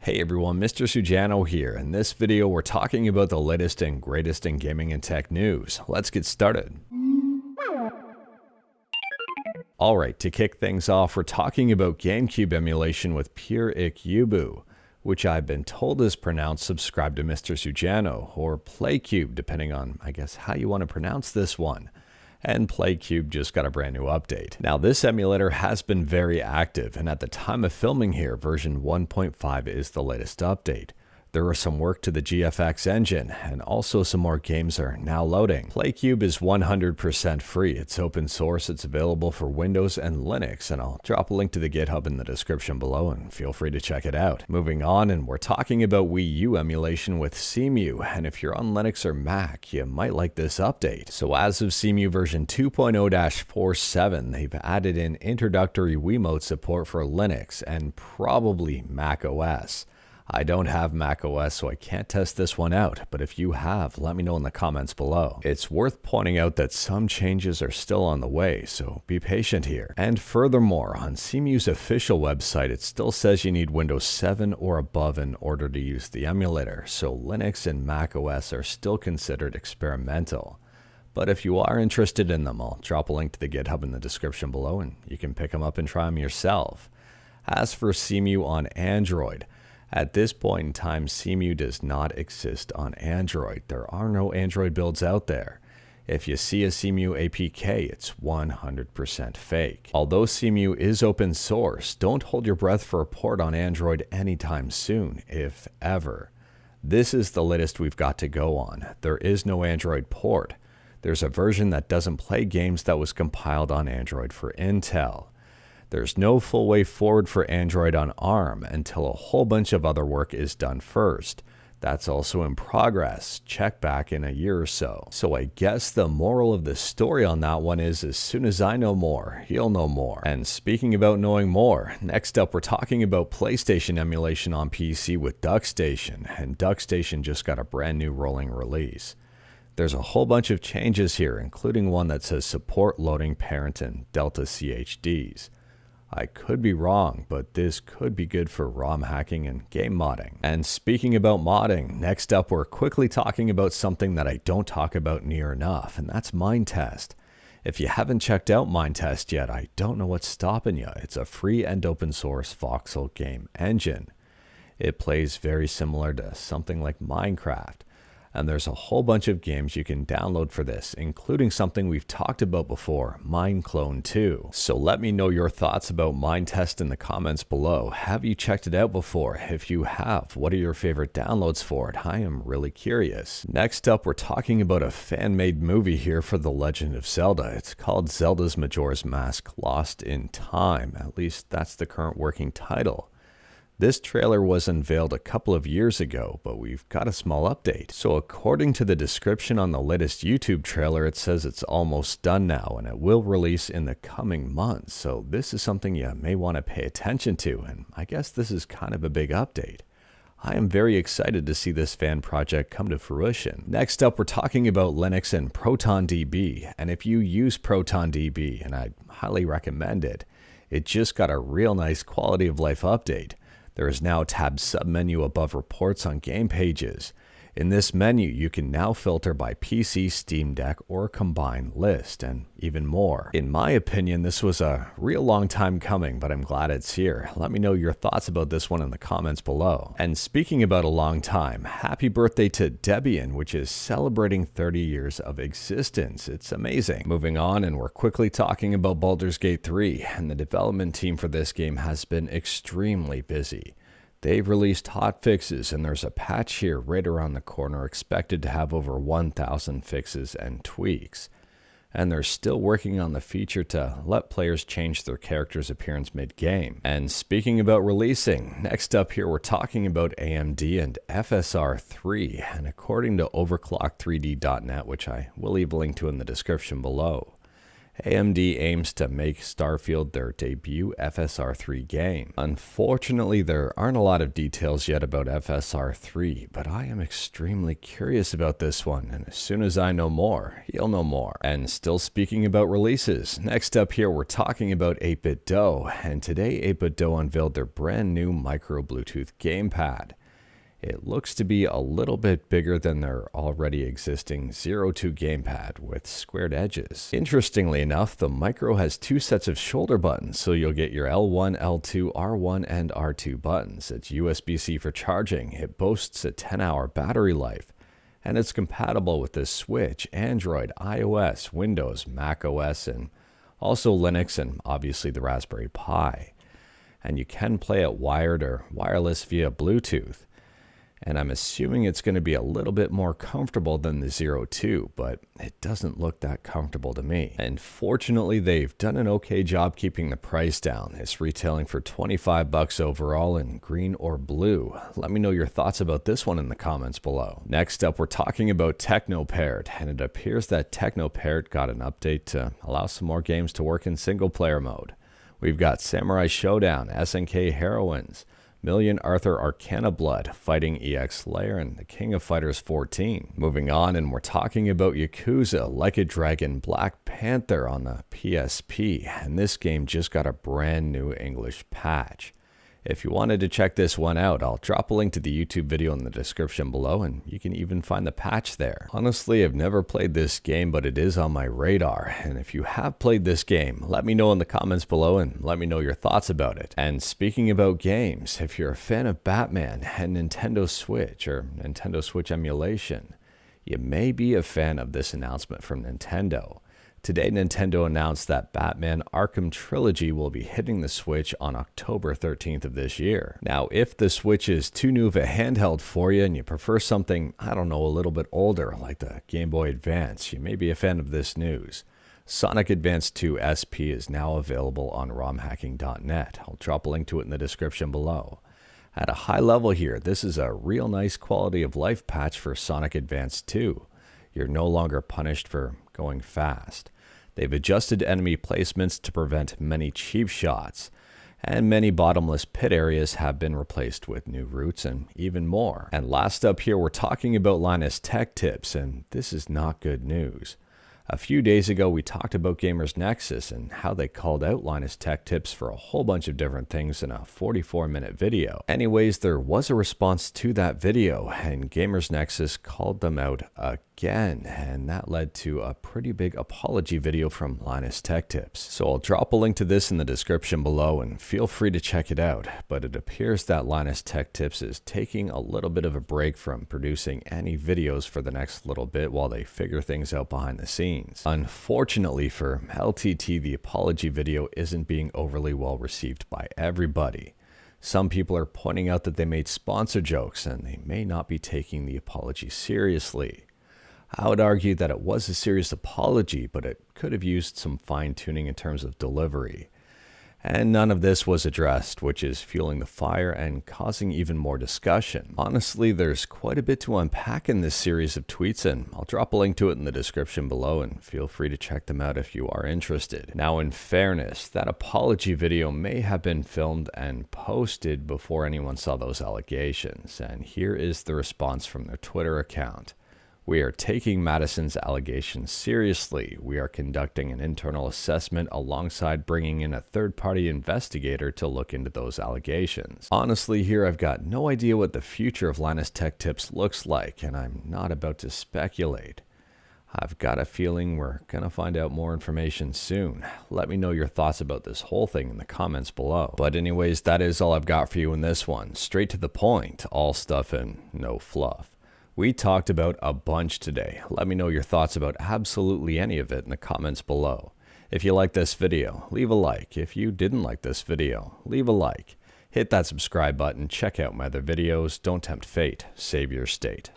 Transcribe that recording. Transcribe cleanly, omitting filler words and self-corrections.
Hey everyone, Mr. Sujano here. In this video, we're talking about the latest and greatest in gaming and tech news. Let's get started. Alright, to kick things off, we're talking about GameCube emulation with ProtonDB, which I've been told is pronounced subscribe to Mr. Sujano, or PlayCube, depending on, I guess, how you want to pronounce this one. And PlayCube just got a brand new update. Now this emulator has been very active, and at the time of filming here, version 1.5 is the latest update. There are some work to the GFX engine, and also some more games are now loading. PlayCube is 100% free, it's open source, it's available for Windows and Linux, and I'll drop a link to the GitHub in the description below and feel free to check it out. Moving on, and we're talking about Wii U emulation with CEMU, and if you're on Linux or Mac, you might like this update. So as of CEMU version 2.0-47, they've added in introductory Wiimote support for Linux and probably Mac OS. I don't have Mac OS, so I can't test this one out, but if you have, let me know in the comments below. It's worth pointing out that some changes are still on the way, so be patient here. And furthermore, on CEMU's official website, it still says you need Windows 7 or above in order to use the emulator, so Linux and Mac OS are still considered experimental. But if you are interested in them, I'll drop a link to the GitHub in the description below, and you can pick them up and try them yourself. As for CEMU on Android, at this point in time, CEMU does not exist on Android. There are no Android builds out there. If you see a CEMU APK, it's 100% fake. Although CEMU is open source, don't hold your breath for a port on Android anytime soon, if ever. This is the latest we've got to go on. There is no Android port. There's a version that doesn't play games that was compiled on Android for Intel. There's no full way forward for Android on ARM until a whole bunch of other work is done first. That's also in progress. Check back in a year or so. So I guess the moral of the story on that one is as soon as I know more, you'll know more. And speaking about knowing more, next up we're talking about PlayStation emulation on PC with Duckstation, and Duckstation just got a brand new rolling release. There's a whole bunch of changes here, including one that says support loading parent and Delta CHDs. I could be wrong, but this could be good for ROM hacking and game modding. And speaking about modding, next up we're quickly talking about something that I don't talk about near enough, and that's Minetest. If you haven't checked out Minetest yet, I don't know what's stopping you. It's a free and open source voxel game engine. It plays very similar to something like Minecraft. And there's a whole bunch of games you can download for this, including something we've talked about before, Mineclone 2. So let me know your thoughts about Minetest in the comments below. Have you checked it out before? If you have, what are your favorite downloads for it? I am really curious. Next up, we're talking about a fan-made movie here for The Legend of Zelda. It's called Zelda's Majora's Mask Lost in Time. At least that's the current working title. This trailer was unveiled a couple of years ago, but we've got a small update. So according to the description on the latest YouTube trailer, it says it's almost done now and it will release in the coming months. So this is something you may want to pay attention to, and I guess this is kind of a big update. I am very excited to see this fan project come to fruition. Next up, we're talking about Linux and ProtonDB, and if you use ProtonDB, and I highly recommend it, it just got a real nice quality of life update. There is now a tab submenu above reports on game pages. In this menu, you can now filter by PC, Steam Deck, or combined list, and even more. In my opinion, this was a real long time coming, but I'm glad it's here. Let me know your thoughts about this one in the comments below. And speaking about a long time, happy birthday to Debian, which is celebrating 30 years of existence. It's amazing. Moving on, and we're quickly talking about Baldur's Gate 3, and the development team for this game has been extremely busy. They've released hotfixes, and there's a patch here right around the corner expected to have over 1,000 fixes and tweaks. And they're still working on the feature to let players change their character's appearance mid-game. And speaking about releasing, next up here we're talking about AMD and FSR 3, and according to overclock3d.net, which I will leave a link to in the description below, AMD aims to make Starfield their debut FSR3 game. Unfortunately, there aren't a lot of details yet about FSR3, but I am extremely curious about this one, and as soon as I know more, you'll know more. And still speaking about releases, next up here we're talking about 8bitdo, and today 8bitdo unveiled their brand new Micro Bluetooth Gamepad. It looks to be a little bit bigger than their already existing 02 gamepad with squared edges. Interestingly enough, the Micro has two sets of shoulder buttons, so you'll get your L1, L2, R1, and R2 buttons. It's USB-C for charging, it boasts a 10-hour battery life, and it's compatible with the Switch, Android, iOS, Windows, Mac OS, and also Linux, and obviously the Raspberry Pi. And you can play it wired or wireless via Bluetooth. And I'm assuming it's going to be a little bit more comfortable than the 02, but it doesn't look that comfortable to me. And fortunately, they've done an okay job keeping the price down. It's retailing for $25 overall in green or blue. Let me know your thoughts about this one in the comments below. Next up, we're talking about Teknoparrot, and it appears that Teknoparrot got an update to allow some more games to work in single-player mode. We've got Samurai Showdown, SNK Heroines, Million Arthur Arcana Blood, Fighting EX Layer, and The King of Fighters 14. Moving on, and we're talking about Yakuza, Like a Dragon, Black Panther on the PSP, and this game just got a brand new English patch. If you wanted to check this one out, I'll drop a link to the YouTube video in the description below, and you can even find the patch there. Honestly, I've never played this game, but it is on my radar, and if you have played this game, let me know in the comments below and let me know your thoughts about it. And speaking about games, if you're a fan of Batman and Nintendo Switch or Nintendo Switch Emulation, you may be a fan of this announcement from Nintendo. Today, Nintendo announced that Batman Arkham Trilogy will be hitting the Switch on October 13th of this year. Now, if the Switch is too new of a handheld for you and you prefer something, I don't know, a little bit older, like the Game Boy Advance, you may be a fan of this news. Sonic Advance 2 SP is now available on romhacking.net. I'll drop a link to it in the description below. At a high level here, this is a real nice quality of life patch for Sonic Advance 2. You're no longer punished for going fast. They've adjusted enemy placements to prevent many cheap shots, and many bottomless pit areas have been replaced with new routes and even more. And last up here, we're talking about Linus Tech Tips, and this is not good news. A few days ago, we talked about Gamers Nexus and how they called out Linus Tech Tips for a whole bunch of different things in a 44-minute video. Anyways, there was a response to that video, and Gamers Nexus called them out again, and that led to a pretty big apology video from Linus Tech Tips. So I'll drop a link to this in the description below, and feel free to check it out. But it appears that Linus Tech Tips is taking a little bit of a break from producing any videos for the next little bit while they figure things out behind the scenes. Unfortunately for LTT, the apology video isn't being overly well received by everybody. Some people are pointing out that they made sponsor jokes and they may not be taking the apology seriously. I would argue that it was a serious apology, but it could have used some fine-tuning in terms of delivery. And none of this was addressed, which is fueling the fire and causing even more discussion. Honestly, there's quite a bit to unpack in this series of tweets, and I'll drop a link to it in the description below, and feel free to check them out if you are interested. Now, in fairness, that apology video may have been filmed and posted before anyone saw those allegations, and here is the response from their Twitter account. We are taking Madison's allegations seriously. We are conducting an internal assessment alongside bringing in a third-party investigator to look into those allegations. Honestly, here I've got no idea what the future of Linus Tech Tips looks like, and I'm not about to speculate. I've got a feeling we're going to find out more information soon. Let me know your thoughts about this whole thing in the comments below. But anyways, that is all I've got for you in this one. Straight to the point, all stuff and no fluff. We talked about a bunch today. Let me know your thoughts about absolutely any of it in the comments below. If you like this video, leave a like. If you didn't like this video, leave a like. Hit that subscribe button, check out my other videos. Don't tempt fate, save your state.